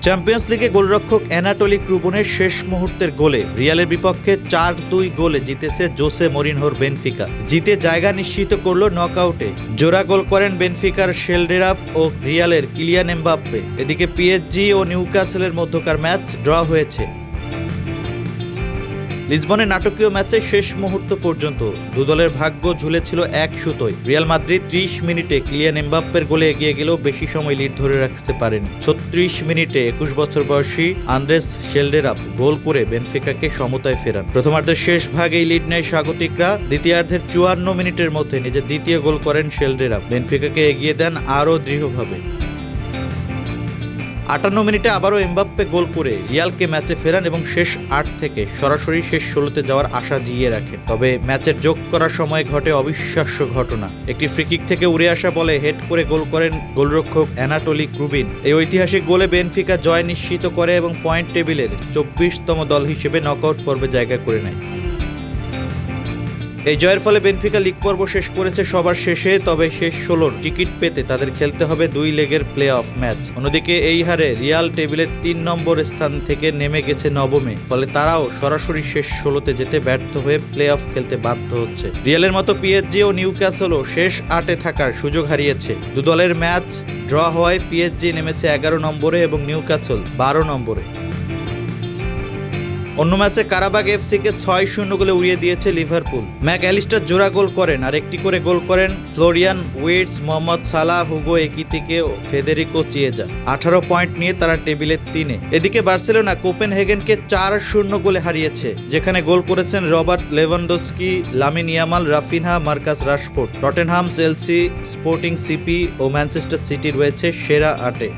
Champions লিগে গোলরক্ষক অ্যানাটোলি ক্রুবনের শেষ মুহূর্তের গোলে রিয়ালের বিপক্ষে 4-2 গোলে জিতেছে জোসে মরিনহোর বেনফিকা। জিতে জায়গা নিশ্চিত করল নকআউটে। জোড়া গোল করেন বেনফিকার শেলডেরাফ ও রিয়ালের কিলিয়ান এমবাপ্পে। এদিকে পিএসজি ও নিউক্যাসলের মধ্যকার ম্যাচ ড্র হয়েছে। লিসবনে নাটকীয় ম্যাচে শেষ মুহূর্ত পর্যন্ত দুদলের ভাগ্য ঝুলেছিল এক সুতোয়। রিয়াল মাদ্রিদ 30 মিনিটে কিলিয়ান এমবাপ্পের গোলে এগিয়ে গেলেও বেশি সময় লিড ধরে রাখতে পারেনি। 36 মিনিটে 21 বছর বয়সী আন্দ্রেস শেলডেরাফ গোল করে বেনফিকাকে সমতায় ফেরান। প্রথমার্ধের শেষ ভাগেই লিড নেয় স্বাগতিকরা। দ্বিতীয়ার্ধের 54 মিনিটের মধ্যে নিজের দ্বিতীয় গোল করেন শেলডেরাফ। বেনফিকাকে এগিয়ে দেন আরও দৃঢ়ভাবে। 58 মিনিটে আবারও এমবাপ্পে গোল করে রিয়ালকে ম্যাচে ফেরান এবং শেষ 8 থেকে সরাসরি শেষ 16তে যাওয়ার আশা জিইয়ে রাখেন। তবে ম্যাচের যোগ করার সময় ঘটে অবিশ্বাস্য ঘটনা। একটি ফ্রিকিক থেকে উড়ে আসা বলে হেড করে গোল করেন গোলরক্ষক অ্যানাটোলি ক্রুবিন। এই ঐতিহাসিক গোলে বেনফিকা জয় নিশ্চিত করে এবং পয়েন্ট টেবিলের 24তম দল হিসেবে নকআউট পর্বে জায়গা করে নেয়। এই জয়ের ফলে বেনফিকা লিগ পর্ব শেষ করেছে সবার শেষে। তবে শেষ 16র টিকিট পেতে তাদের খেলতে হবে 2 লেগের প্লে অফ ম্যাচ। অন্যদিকে এই হারে রিয়াল টেবিলের 3 নম্বর স্থান থেকে নেমে গেছে 9মে। ফলে তারাও সরাসরি শেষ 16তে যেতে ব্যর্থ হয়ে প্লে অফ খেলতে বাধ্য হচ্ছে। রিয়ালের মতো পিএসজি ও নিউক্যাসলও শেষ 8-এ থাকার সুযোগ হারিয়েছে। দু দলের ম্যাচ ড্র হওয়ায় পিএসজি নেমেছে 11 নম্বরে এবং নিউক্যাসল 12 নম্বরে। অন্য ম্যাচে কারাবাগ এফসিকে 6-0 গোলে উড়িয়ে দিয়েছে লিভারপুল। ম্যাক অ্যালিস্টার জোড়া গোল করেন আর একটি করে গোল করেন ফ্লোরিয়ান উইটস, মোহাম্মদ সালাহ, হুগো একিতিকে ও ফেদেরিকো চিয়েজা। 18 পয়েন্ট নিয়ে তারা টেবিলের 3-এ। এদিকে বার্সেলোনা কোপেনহেগেনকে 4-0 গোলে হারিয়েছে, যেখানে গোল করেছেন Robert Lewandowski, Lamine Yamal, Raphinha, Marcus Rashford. Tottenham, Chelsea, Sporting CP ও ম্যানচেস্টার সিটি রয়েছে সেরা 8-এ।